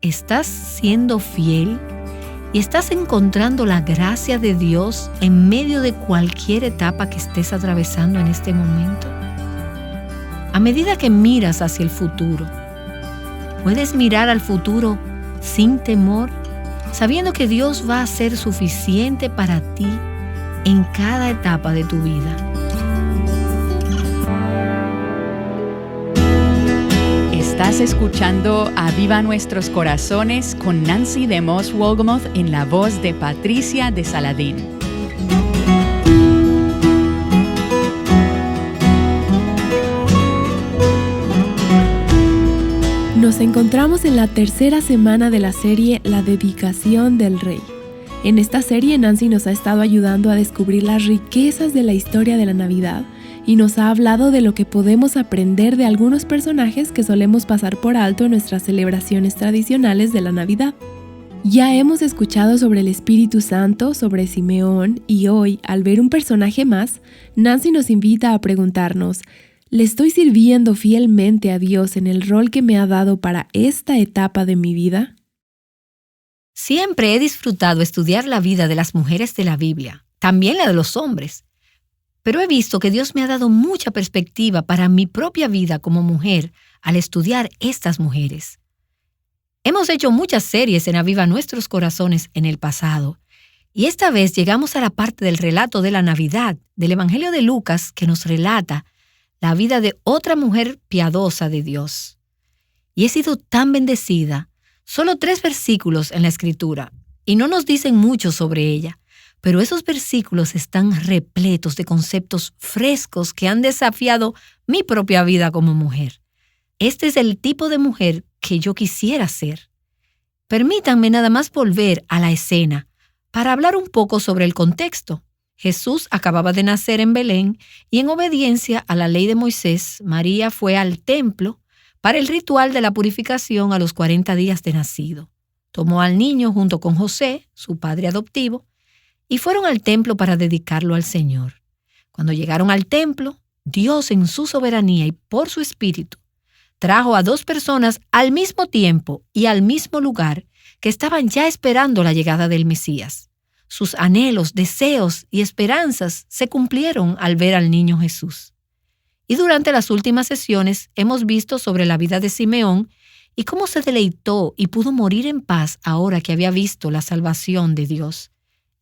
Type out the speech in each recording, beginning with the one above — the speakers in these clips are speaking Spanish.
¿Estás siendo fiel y estás encontrando la gracia de Dios en medio de cualquier etapa que estés atravesando en este momento? A medida que miras hacia el futuro, ¿puedes mirar al futuro sin temor, sabiendo que Dios va a ser suficiente para ti en cada etapa de tu vida? Estás escuchando Aviva Nuestros Corazones con Nancy de Moss Wolgemuth en la voz de Patricia de Saladín. Nos encontramos en la tercera semana de la serie La Dedicación del Rey. En esta serie, Nancy nos ha estado ayudando a descubrir las riquezas de la historia de la Navidad y nos ha hablado de lo que podemos aprender de algunos personajes que solemos pasar por alto en nuestras celebraciones tradicionales de la Navidad. Ya hemos escuchado sobre el Espíritu Santo, sobre Simeón, y hoy, al ver un personaje más, Nancy nos invita a preguntarnos: ¿le estoy sirviendo fielmente a Dios en el rol que me ha dado para esta etapa de mi vida? Siempre he disfrutado estudiar la vida de las mujeres de la Biblia, también la de los hombres. Pero he visto que Dios me ha dado mucha perspectiva para mi propia vida como mujer al estudiar estas mujeres. Hemos hecho muchas series en Aviva Nuestros Corazones en el pasado, y esta vez llegamos a la parte del relato de la Navidad del Evangelio de Lucas que nos relata la vida de otra mujer piadosa de Dios. Y he sido tan bendecida. Solo 3 versículos en la Escritura, y no nos dicen mucho sobre ella, pero esos versículos están repletos de conceptos frescos que han desafiado mi propia vida como mujer. Este es el tipo de mujer que yo quisiera ser. Permítanme nada más volver a la escena para hablar un poco sobre el contexto. Jesús acababa de nacer en Belén y en obediencia a la ley de Moisés, María fue al templo para el ritual de la purificación a los 40 días de nacido. Tomó al niño junto con José, su padre adoptivo, y fueron al templo para dedicarlo al Señor. Cuando llegaron al templo, Dios en su soberanía y por su espíritu trajo a 2 personas al mismo tiempo y al mismo lugar que estaban ya esperando la llegada del Mesías. Sus anhelos, deseos y esperanzas se cumplieron al ver al niño Jesús. Y durante las últimas sesiones hemos visto sobre la vida de Simeón y cómo se deleitó y pudo morir en paz ahora que había visto la salvación de Dios.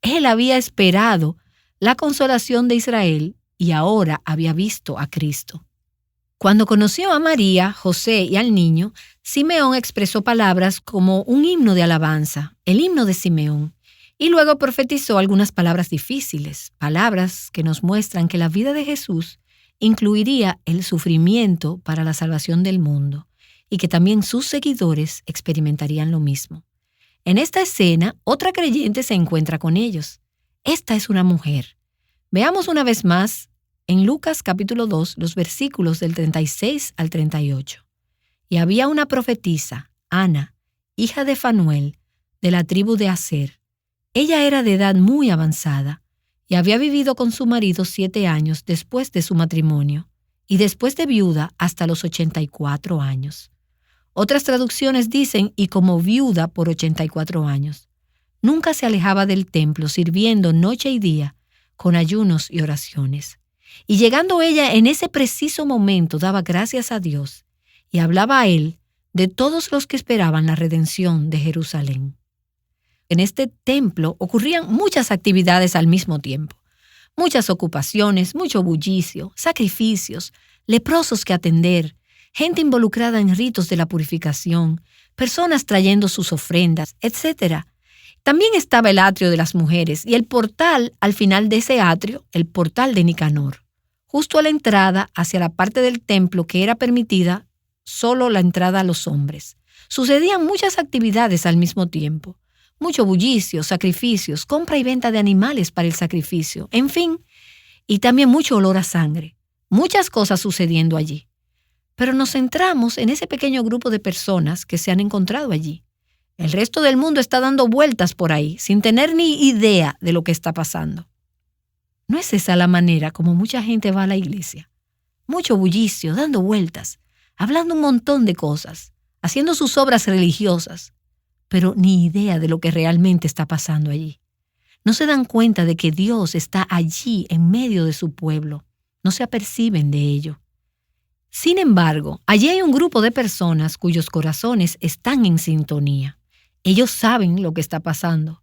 Él había esperado la consolación de Israel y ahora había visto a Cristo. Cuando conoció a María, José y al niño, Simeón expresó palabras como un himno de alabanza, el himno de Simeón. Y luego profetizó algunas palabras difíciles, palabras que nos muestran que la vida de Jesús incluiría el sufrimiento para la salvación del mundo y que también sus seguidores experimentarían lo mismo. En esta escena, otra creyente se encuentra con ellos. Esta es una mujer. Veamos una vez más en Lucas capítulo 2 los versículos del 36 al 38. Y había una profetisa, Ana, hija de Fanuel, de la tribu de Aser. Ella era de edad muy avanzada y había vivido con su marido 7 años después de su matrimonio y después de viuda hasta los 84 años. Otras traducciones dicen y como viuda por 84 años. Nunca se alejaba del templo sirviendo noche y día con ayunos y oraciones. Y llegando ella en ese preciso momento daba gracias a Dios y hablaba a Él de todos los que esperaban la redención de Jerusalén. En este templo ocurrían muchas actividades al mismo tiempo. Muchas ocupaciones, mucho bullicio, sacrificios, leprosos que atender, gente involucrada en ritos de la purificación, personas trayendo sus ofrendas, etc. También estaba el atrio de las mujeres y el portal al final de ese atrio, el portal de Nicanor, justo a la entrada hacia la parte del templo que era permitida solo la entrada a los hombres. Sucedían muchas actividades al mismo tiempo. Mucho bullicio, sacrificios, compra y venta de animales para el sacrificio, en fin, y también mucho olor a sangre. Muchas cosas sucediendo allí. Pero nos centramos en ese pequeño grupo de personas que se han encontrado allí. El resto del mundo está dando vueltas por ahí, sin tener ni idea de lo que está pasando. ¿No es esa la manera como mucha gente va a la iglesia? Mucho bullicio, dando vueltas, hablando un montón de cosas, haciendo sus obras religiosas, pero ni idea de lo que realmente está pasando allí. No se dan cuenta de que Dios está allí en medio de su pueblo. No se aperciben de ello. Sin embargo, allí hay un grupo de personas cuyos corazones están en sintonía. Ellos saben lo que está pasando.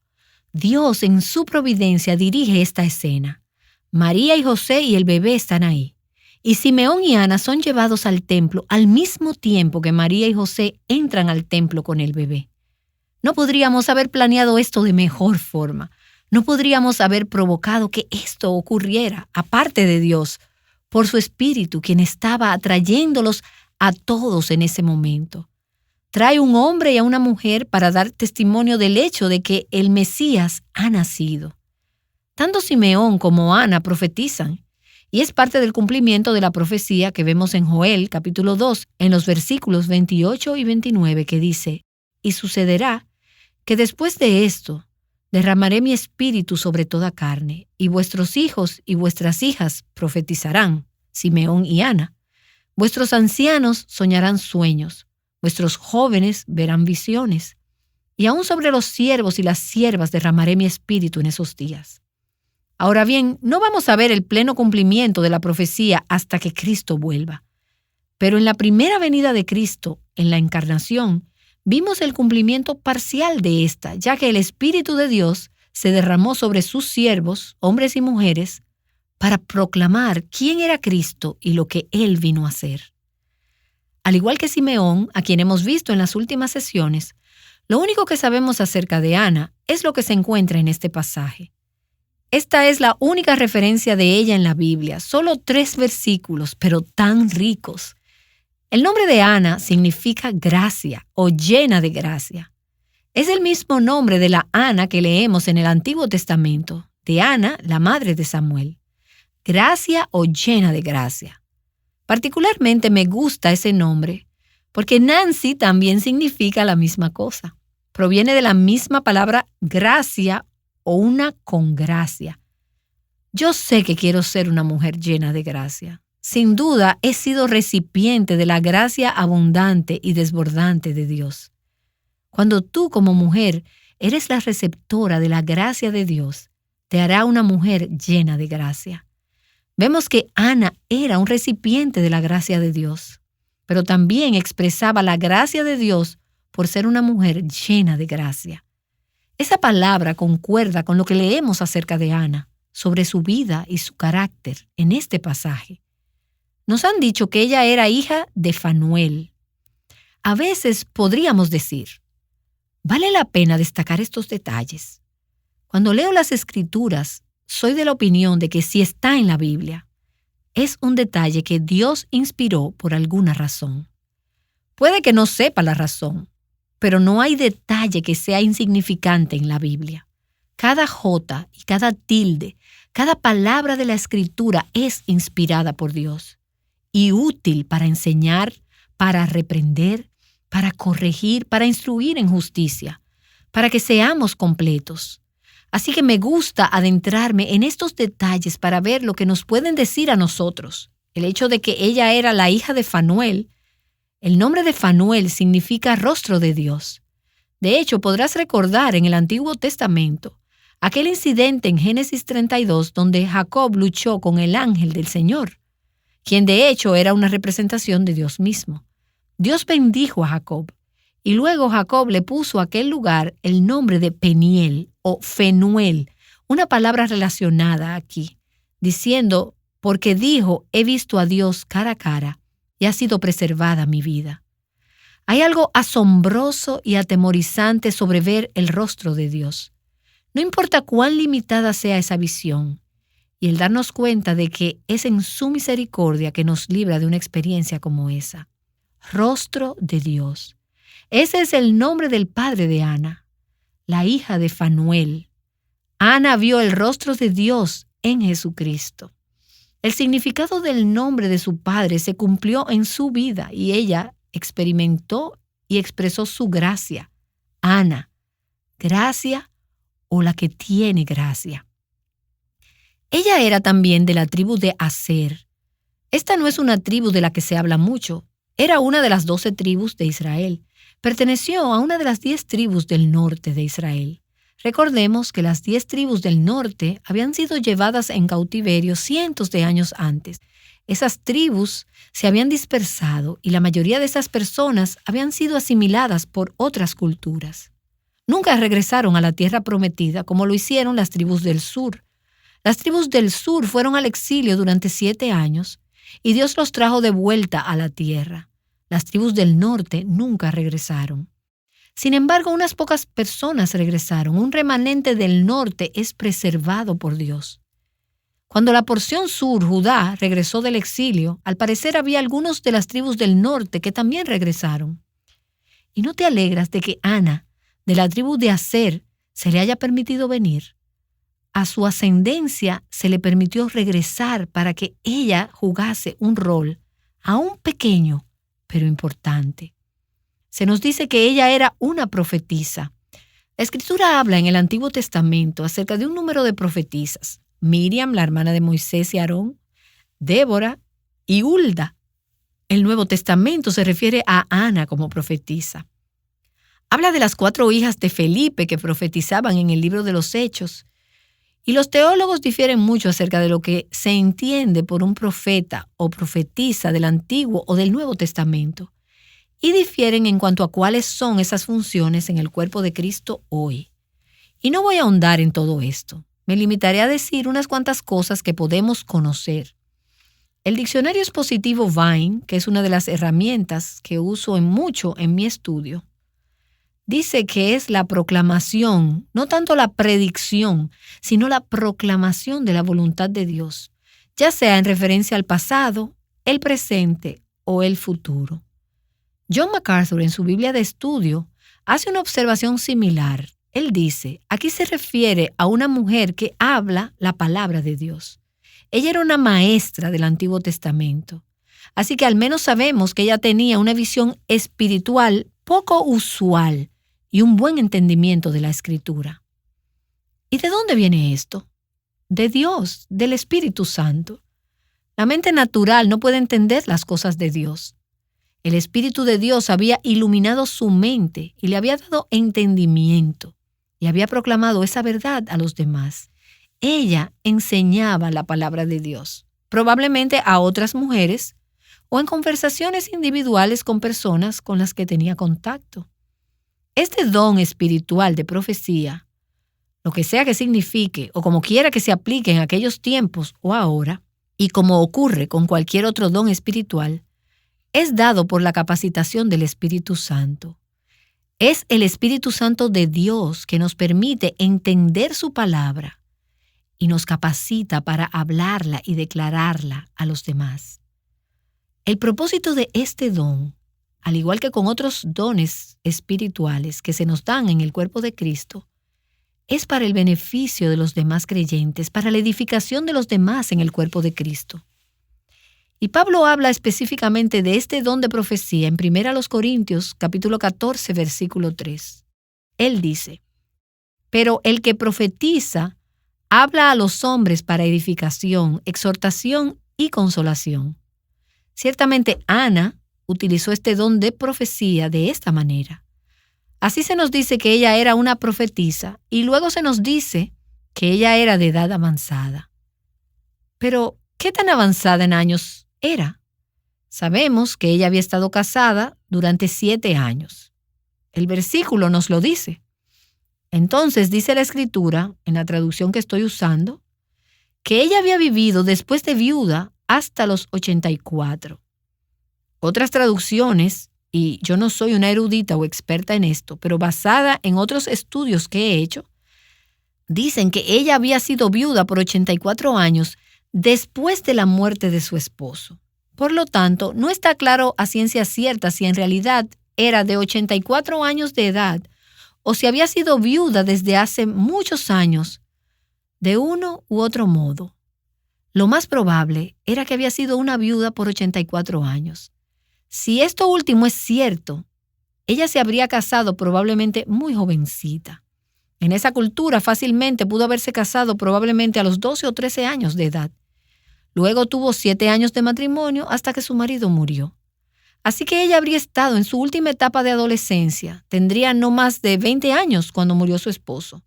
Dios en su providencia dirige esta escena. María y José y el bebé están ahí. Y Simeón y Ana son llevados al templo al mismo tiempo que María y José entran al templo con el bebé. No podríamos haber planeado esto de mejor forma. No podríamos haber provocado que esto ocurriera, aparte de Dios, por su Espíritu, quien estaba atrayéndolos a todos en ese momento. Trae un hombre y a una mujer para dar testimonio del hecho de que el Mesías ha nacido. Tanto Simeón como Ana profetizan, y es parte del cumplimiento de la profecía que vemos en Joel, capítulo 2, en los versículos 28 y 29, que dice: «Y sucederá que después de esto derramaré mi espíritu sobre toda carne, y vuestros hijos y vuestras hijas profetizarán», Simeón y Ana. «Vuestros ancianos soñarán sueños, vuestros jóvenes verán visiones, y aún sobre los siervos y las siervas derramaré mi espíritu en esos días». Ahora bien, no vamos a ver el pleno cumplimiento de la profecía hasta que Cristo vuelva. Pero en la primera venida de Cristo, en la encarnación, vimos el cumplimiento parcial de esta, ya que el Espíritu de Dios se derramó sobre sus siervos, hombres y mujeres, para proclamar quién era Cristo y lo que Él vino a hacer. Al igual que Simeón, a quien hemos visto en las últimas sesiones, lo único que sabemos acerca de Ana es lo que se encuentra en este pasaje. Esta es la única referencia de ella en la Biblia, solo 3 versículos, pero tan ricos. El nombre de Ana significa gracia o llena de gracia. Es el mismo nombre de la Ana que leemos en el Antiguo Testamento, de Ana, la madre de Samuel. Gracia o llena de gracia. Particularmente me gusta ese nombre porque Nancy también significa la misma cosa. Proviene de la misma palabra gracia o una con gracia. Yo sé que quiero ser una mujer llena de gracia. Sin duda, he sido recipiente de la gracia abundante y desbordante de Dios. Cuando tú como mujer eres la receptora de la gracia de Dios, te hará una mujer llena de gracia. Vemos que Ana era un recipiente de la gracia de Dios, pero también expresaba la gracia de Dios por ser una mujer llena de gracia. Esa palabra concuerda con lo que leemos acerca de Ana, sobre su vida y su carácter en este pasaje. Nos han dicho que ella era hija de Fanuel. A veces podríamos decir, vale la pena destacar estos detalles. Cuando leo las Escrituras, soy de la opinión de que si está en la Biblia, es un detalle que Dios inspiró por alguna razón. Puede que no sepa la razón, pero no hay detalle que sea insignificante en la Biblia. Cada jota y cada tilde, cada palabra de la Escritura es inspirada por Dios y útil para enseñar, para reprender, para corregir, para instruir en justicia, para que seamos completos. Así que me gusta adentrarme en estos detalles para ver lo que nos pueden decir a nosotros. El hecho de que ella era la hija de Fanuel. El nombre de Fanuel significa rostro de Dios. De hecho, podrás recordar en el Antiguo Testamento aquel incidente en Génesis 32 donde Jacob luchó con el ángel del Señor, quien de hecho era una representación de Dios mismo. Dios bendijo a Jacob y luego Jacob le puso a aquel lugar el nombre de Peniel o Fenuel, una palabra relacionada aquí, diciendo, porque dijo, he visto a Dios cara a cara, y ha sido preservada mi vida. Hay algo asombroso y atemorizante sobre ver el rostro de Dios. No importa cuán limitada sea esa visión, y el darnos cuenta de que es en su misericordia que nos libra de una experiencia como esa. Rostro de Dios. Ese es el nombre del padre de Ana, la hija de Fanuel. Ana vio el rostro de Dios en Jesucristo. El significado del nombre de su padre se cumplió en su vida y ella experimentó y expresó su gracia. Ana, gracia o la que tiene gracia. Ella era también de la tribu de Aser. Esta no es una tribu de la que se habla mucho. Era una de las 12 tribus de Israel, Perteneció a una de las 10 tribus del norte de Israel. Recordemos que las 10 tribus del norte habían sido llevadas en cautiverio cientos de años antes. Esas tribus se habían dispersado y la mayoría de esas personas habían sido asimiladas por otras culturas. Nunca regresaron a la tierra prometida como lo hicieron las tribus del sur. Las tribus del sur fueron al exilio durante 7 años y Dios los trajo de vuelta a la tierra. Las tribus del norte nunca regresaron. Sin embargo, unas pocas personas regresaron. Un remanente del norte es preservado por Dios. Cuando la porción sur, Judá, regresó del exilio, al parecer había algunos de las tribus del norte que también regresaron. ¿Y no te alegras de que Ana, de la tribu de Aser, se le haya permitido venir? A su ascendencia se le permitió regresar para que ella jugase un rol, aún pequeño, pero importante. Se nos dice que ella era una profetisa. La Escritura habla en el Antiguo Testamento acerca de un número de profetisas. Miriam, la hermana de Moisés y Aarón, Débora y Hulda. El Nuevo Testamento se refiere a Ana como profetisa. Habla de las 4 hijas de Felipe que profetizaban en el libro de los Hechos. Y los teólogos difieren mucho acerca de lo que se entiende por un profeta o profetisa del Antiguo o del Nuevo Testamento. Y difieren en cuanto a cuáles son esas funciones en el cuerpo de Cristo hoy. Y no voy a ahondar en todo esto. Me limitaré a decir unas cuantas cosas que podemos conocer. El diccionario expositivo Vine, que es una de las herramientas que uso mucho en mi estudio, dice que es la proclamación, no tanto la predicción, sino la proclamación de la voluntad de Dios, ya sea en referencia al pasado, el presente o el futuro. John MacArthur, en su Biblia de estudio, hace una observación similar. Él dice, aquí se refiere a una mujer que habla la palabra de Dios. Ella era una maestra del Antiguo Testamento, así que al menos sabemos que ella tenía una visión espiritual poco usual y un buen entendimiento de la Escritura. ¿Y de dónde viene esto? De Dios, del Espíritu Santo. La mente natural no puede entender las cosas de Dios. El Espíritu de Dios había iluminado su mente y le había dado entendimiento y había proclamado esa verdad a los demás. Ella enseñaba la palabra de Dios, probablemente a otras mujeres o en conversaciones individuales con personas con las que tenía contacto. Este don espiritual de profecía, lo que sea que signifique o como quiera que se aplique en aquellos tiempos o ahora, y como ocurre con cualquier otro don espiritual, es dado por la capacitación del Espíritu Santo. Es el Espíritu Santo de Dios que nos permite entender su palabra y nos capacita para hablarla y declararla a los demás. El propósito de este don, al igual que con otros dones espirituales que se nos dan en el cuerpo de Cristo, es para el beneficio de los demás creyentes, para la edificación de los demás en el cuerpo de Cristo. Y Pablo habla específicamente de este don de profecía en 1 Corintios, capítulo 14, versículo 3. Él dice, pero el que profetiza habla a los hombres para edificación, exhortación y consolación. Ciertamente Ana utilizó este don de profecía de esta manera. Así se nos dice que ella era una profetisa y luego se nos dice que ella era de edad avanzada. Pero, ¿qué tan avanzada en años era? Sabemos que ella había estado casada durante 7 años. El versículo nos lo dice. Entonces dice la Escritura, en la traducción que estoy usando, que ella había vivido después de viuda hasta los 84. Otras traducciones, y yo no soy una erudita o experta en esto, pero basada en otros estudios que he hecho, dicen que ella había sido viuda por 84 años después de la muerte de su esposo. Por lo tanto, no está claro a ciencia cierta si en realidad era de 84 años de edad o si había sido viuda desde hace muchos años, de uno u otro modo. Lo más probable era que había sido una viuda por 84 años. Si esto último es cierto, ella se habría casado probablemente muy jovencita. En esa cultura fácilmente pudo haberse casado probablemente a los 12 o 13 años de edad. Luego tuvo 7 años de matrimonio hasta que su marido murió. Así que ella habría estado en su última etapa de adolescencia. Tendría no más de 20 años cuando murió su esposo.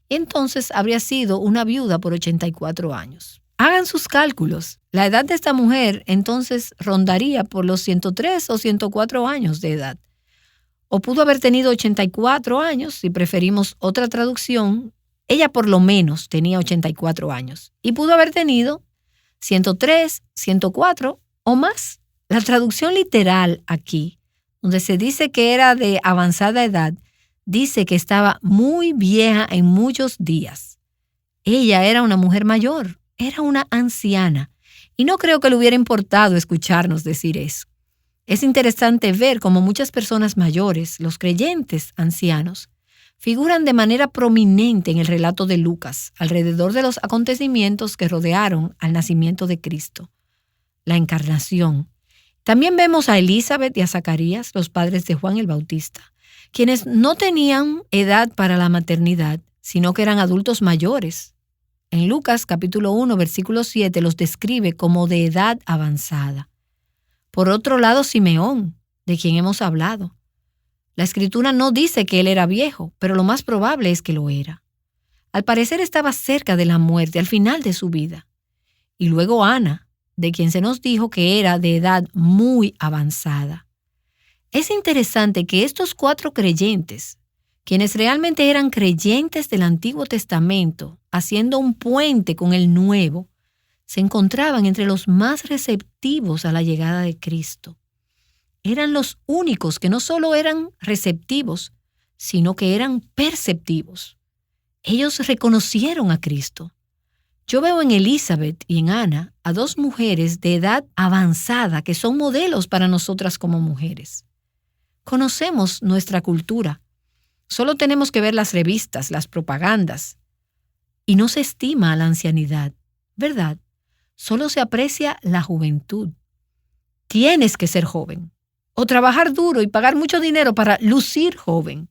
Entonces habría sido una viuda por 84 años. Hagan sus cálculos. La edad de esta mujer entonces rondaría por los 103 o 104 años de edad. O pudo haber tenido 84 años, si preferimos otra traducción. Ella por lo menos tenía 84 años. Y pudo haber tenido 103, 104 o más. La traducción literal aquí, donde se dice que era de avanzada edad, dice que estaba muy vieja en muchos días. Ella era una mujer mayor, era una anciana, y no creo que le hubiera importado escucharnos decir eso. Es interesante ver cómo muchas personas mayores, los creyentes ancianos, figuran de manera prominente en el relato de Lucas, alrededor de los acontecimientos que rodearon al nacimiento de Cristo, la encarnación. También vemos a Elizabeth y a Zacarías, los padres de Juan el Bautista, quienes no tenían edad para la maternidad, sino que eran adultos mayores. En Lucas capítulo 1, versículo 7 los describe como de edad avanzada. Por otro lado, Simeón, de quien hemos hablado. La Escritura no dice que él era viejo, pero lo más probable es que lo era. Al parecer estaba cerca de la muerte, al final de su vida. Y luego Ana, de quien se nos dijo que era de edad muy avanzada. Es interesante que estos 4 creyentes, quienes realmente eran creyentes del Antiguo Testamento, haciendo un puente con el Nuevo, se encontraban entre los más receptivos a la llegada de Cristo. Eran los únicos que no solo eran receptivos, sino que eran perceptivos. Ellos reconocieron a Cristo. Yo veo en Elizabeth y en Ana a 2 mujeres de edad avanzada que son modelos para nosotras como mujeres. Conocemos nuestra cultura. Solo tenemos que ver las revistas, las propagandas. Y no se estima a la ancianidad, ¿verdad? Solo se aprecia la juventud. Tienes que ser joven, o trabajar duro y pagar mucho dinero para lucir joven.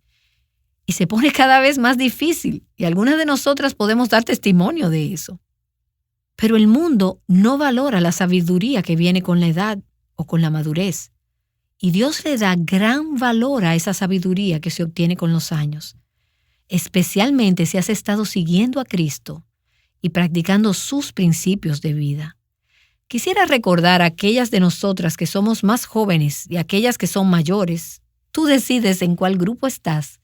Y se pone cada vez más difícil, y algunas de nosotras podemos dar testimonio de eso. Pero el mundo no valora la sabiduría que viene con la edad o con la madurez. Y Dios le da gran valor a esa sabiduría que se obtiene con los años, especialmente si has estado siguiendo a Cristo y practicando sus principios de vida. Quisiera recordar a aquellas de nosotras que somos más jóvenes y aquellas que son mayores, tú decides en cuál grupo estás,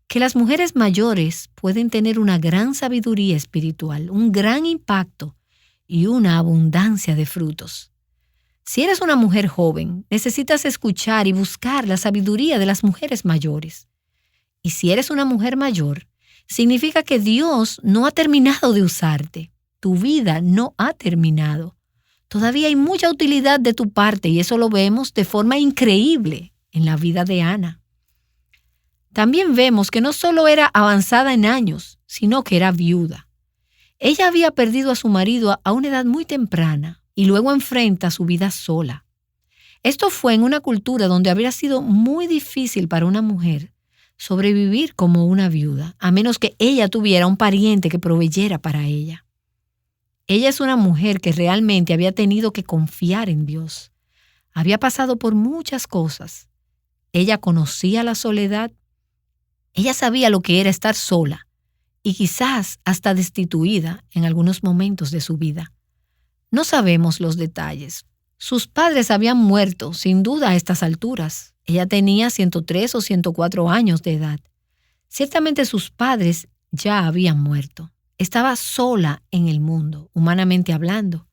que las mujeres mayores pueden tener una gran sabiduría espiritual, un gran impacto y una abundancia de frutos. Si eres una mujer joven, necesitas escuchar y buscar la sabiduría de las mujeres mayores. Y si eres una mujer mayor, significa que Dios no ha terminado de usarte. Tu vida no ha terminado. Todavía hay mucha utilidad de tu parte y eso lo vemos de forma increíble en la vida de Ana. También vemos que no solo era avanzada en años, sino que era viuda. Ella había perdido a su marido a una edad muy temprana y luego enfrenta su vida sola. Esto fue en una cultura donde habría sido muy difícil para una mujer sobrevivir como una viuda, a menos que ella tuviera un pariente que proveyera para ella. Ella es una mujer que realmente había tenido que confiar en Dios. Había pasado por muchas cosas. Ella conocía la soledad. Ella sabía lo que era estar sola y quizás hasta destituida en algunos momentos de su vida. No sabemos los detalles. Sus padres habían muerto, sin duda, a estas alturas. Ella tenía 103 o 104 años de edad. Ciertamente sus padres ya habían muerto. Estaba sola en el mundo, humanamente hablando.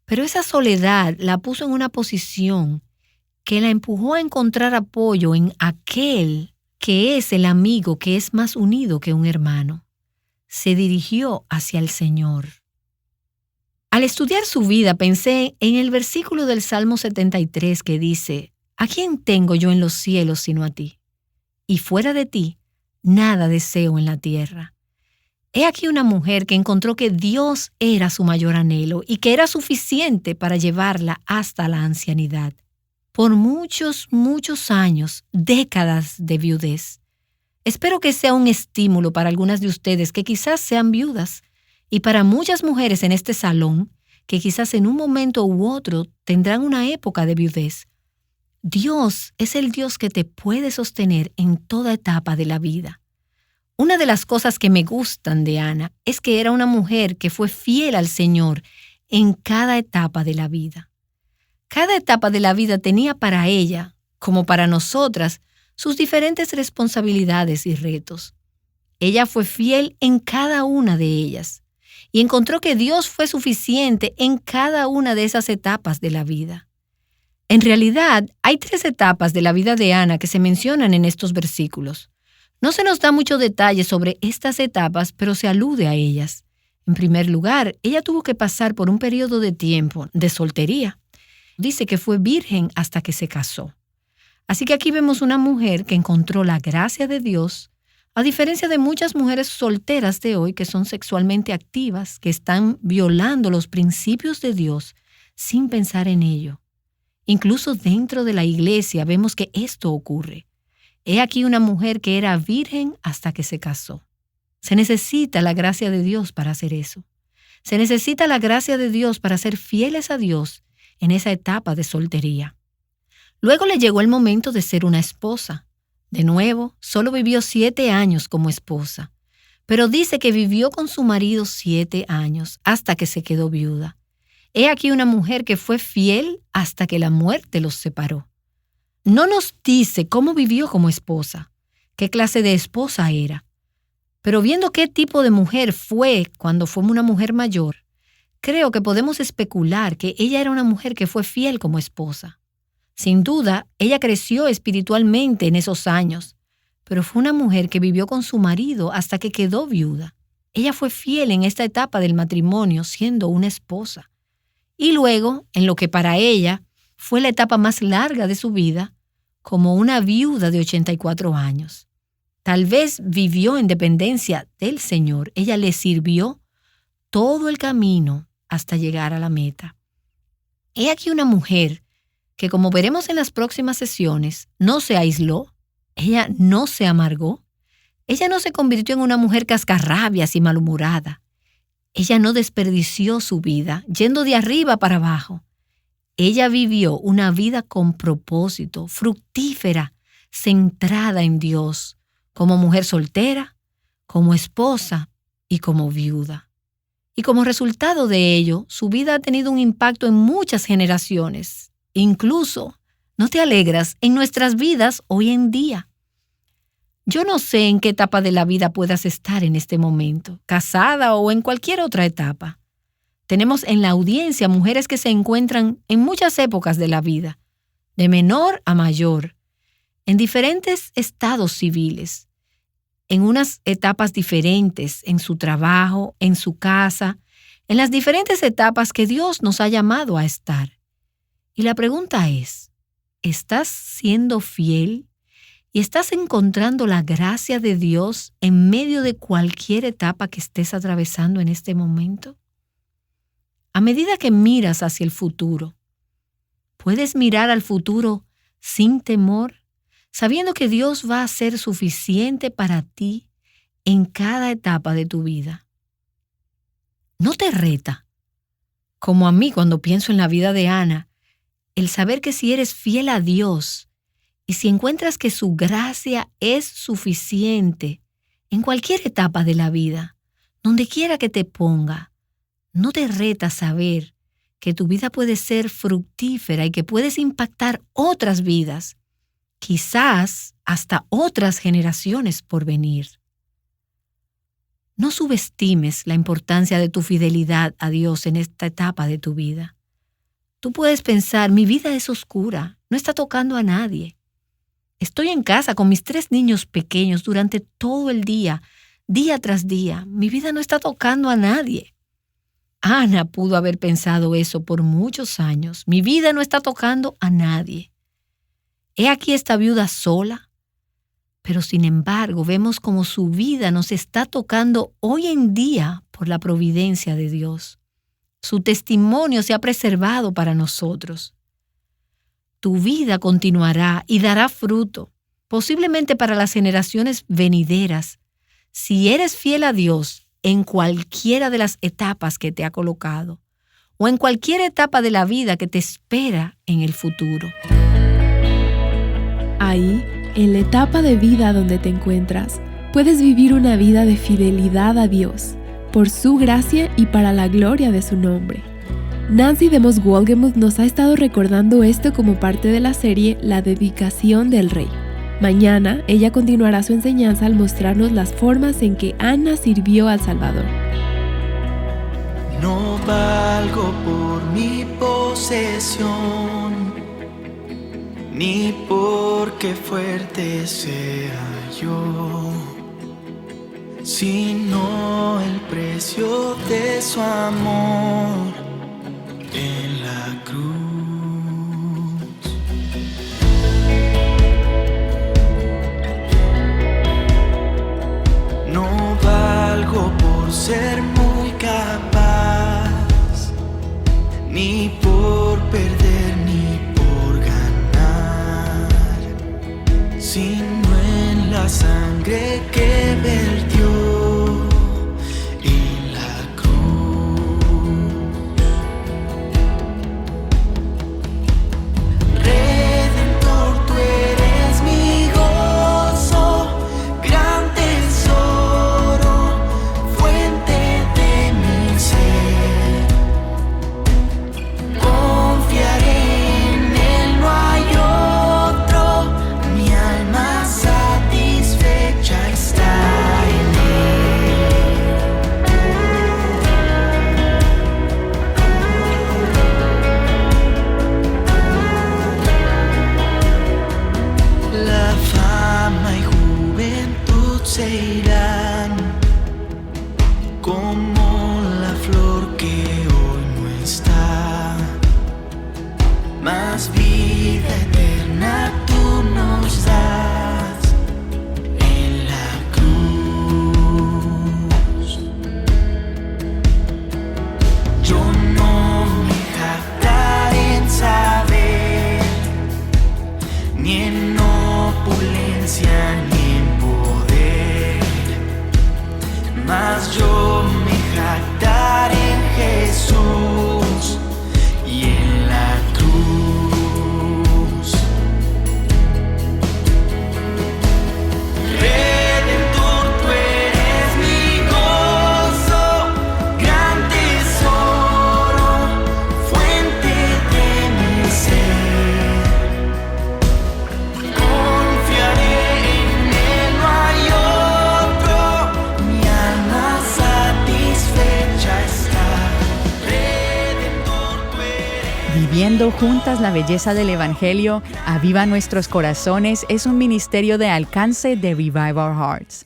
Pero esa soledad la puso en una posición que la empujó a encontrar apoyo en aquel que es el amigo que es más unido que un hermano. Se dirigió hacia el Señor. Al estudiar su vida pensé en el versículo del Salmo 73 que dice: ¿A quién tengo yo en los cielos sino a ti? Y fuera de ti, nada deseo en la tierra. He aquí una mujer que encontró que Dios era su mayor anhelo y que era suficiente para llevarla hasta la ancianidad. Por muchos, muchos años, décadas de viudez. Espero que sea un estímulo para algunas de ustedes que quizás sean viudas y para muchas mujeres en este salón que quizás en un momento u otro tendrán una época de viudez. Dios es el Dios que te puede sostener en toda etapa de la vida. Una de las cosas que me gustan de Ana es que era una mujer que fue fiel al Señor en cada etapa de la vida. Cada etapa de la vida tenía para ella, como para nosotras, sus diferentes responsabilidades y retos. Ella fue fiel en cada una de ellas y encontró que Dios fue suficiente en cada una de esas etapas de la vida. En realidad, hay 3 etapas de la vida de Ana que se mencionan en estos versículos. No se nos da mucho detalle sobre estas etapas, pero se alude a ellas. En primer lugar, ella tuvo que pasar por un periodo de tiempo de soltería. Dice que fue virgen hasta que se casó. Así que aquí vemos una mujer que encontró la gracia de Dios, a diferencia de muchas mujeres solteras de hoy que son sexualmente activas, que están violando los principios de Dios sin pensar en ello. Incluso dentro de la iglesia vemos que esto ocurre. He aquí una mujer que era virgen hasta que se casó. Se necesita la gracia de Dios para hacer eso. Se necesita la gracia de Dios para ser fieles a Dios en esa etapa de soltería. Luego le llegó el momento de ser una esposa. De nuevo, solo vivió 7 años como esposa, pero dice que vivió con su marido 7 años hasta que se quedó viuda. He aquí una mujer que fue fiel hasta que la muerte los separó. No nos dice cómo vivió como esposa, qué clase de esposa era, pero viendo qué tipo de mujer fue cuando fue una mujer mayor, creo que podemos especular que ella era una mujer que fue fiel como esposa. Sin duda, ella creció espiritualmente en esos años, pero fue una mujer que vivió con su marido hasta que quedó viuda. Ella fue fiel en esta etapa del matrimonio siendo una esposa. Y luego, en lo que para ella fue la etapa más larga de su vida, como una viuda de 84 años. Tal vez vivió en dependencia del Señor. Ella le sirvió todo el camino hasta llegar a la meta. He aquí una mujer que, como veremos en las próximas sesiones, no se aisló, ella no se amargó, ella no se convirtió en una mujer cascarrabias y malhumorada. Ella no desperdició su vida yendo de arriba para abajo. Ella vivió una vida con propósito, fructífera, centrada en Dios, como mujer soltera, como esposa y como viuda. Y como resultado de ello, su vida ha tenido un impacto en muchas generaciones. Incluso, ¿no te alegras en nuestras vidas hoy en día? Yo no sé en qué etapa de la vida puedas estar en este momento, casada o en cualquier otra etapa. Tenemos en la audiencia mujeres que se encuentran en muchas épocas de la vida, de menor a mayor, en diferentes estados civiles, en unas etapas diferentes, en su trabajo, en su casa, en las diferentes etapas que Dios nos ha llamado a estar. Y la pregunta es, ¿estás siendo fiel? ¿Y estás encontrando la gracia de Dios en medio de cualquier etapa que estés atravesando en este momento? A medida que miras hacia el futuro, ¿puedes mirar al futuro sin temor, sabiendo que Dios va a ser suficiente para ti en cada etapa de tu vida? ¿No te reta? Como a mí cuando pienso en la vida de Ana, el saber que si eres fiel a Dios y si encuentras que su gracia es suficiente en cualquier etapa de la vida, donde quiera que te ponga, ¿no te reta saber que tu vida puede ser fructífera y que puedes impactar otras vidas, quizás hasta otras generaciones por venir? No subestimes la importancia de tu fidelidad a Dios en esta etapa de tu vida. Tú puedes pensar, mi vida es oscura, no está tocando a nadie. Estoy en casa con mis 3 niños pequeños durante todo el día tras día. Mi vida no está tocando a nadie. Ana pudo haber pensado eso por muchos años. Mi vida no está tocando a nadie. He aquí esta viuda sola, pero sin embargo vemos como su vida nos está tocando hoy en día por la providencia de Dios. Su testimonio se ha preservado para nosotros. Tu vida continuará y dará fruto, posiblemente para las generaciones venideras, si eres fiel a Dios en cualquiera de las etapas que te ha colocado o en cualquier etapa de la vida que te espera en el futuro. Ahí, en la etapa de vida donde te encuentras, puedes vivir una vida de fidelidad a Dios, por su gracia y para la gloria de su nombre. Nancy DeMoss Wolgemuth nos ha estado recordando esto como parte de la serie La dedicación del Rey. Mañana, ella continuará su enseñanza al mostrarnos las formas en que Ana sirvió al Salvador. No valgo por mi posesión, ni porque fuerte sea yo, sino el precio de su amor en la cruz. No valgo por ser muy capaz, ni por perder ni por ganar, sino en la sangre que vertió en la cruz. Redentor, tú eres mi gozo, gran tesoro, fuente de mi ser. Confiaré en él, no hay otro, mi alma satisfecha está en él. La fama y juventud se irán como la flor que hoy no está, mas vida eterna tú nos das en la cruz. Yo no me jactaré en saber, ni en opulencia ni en poder, mas yo me jactaré en Jesús y en la cruz. Redentor, tú eres mi gozo, gran tesoro, fuente de mi ser. Confiaré en él, no hay otro, mi alma satisfecha está. Redentor, tú eres. Viviendo juntas la belleza del Evangelio, Aviva Nuestros Corazones es un ministerio de alcance de Revive Our Hearts.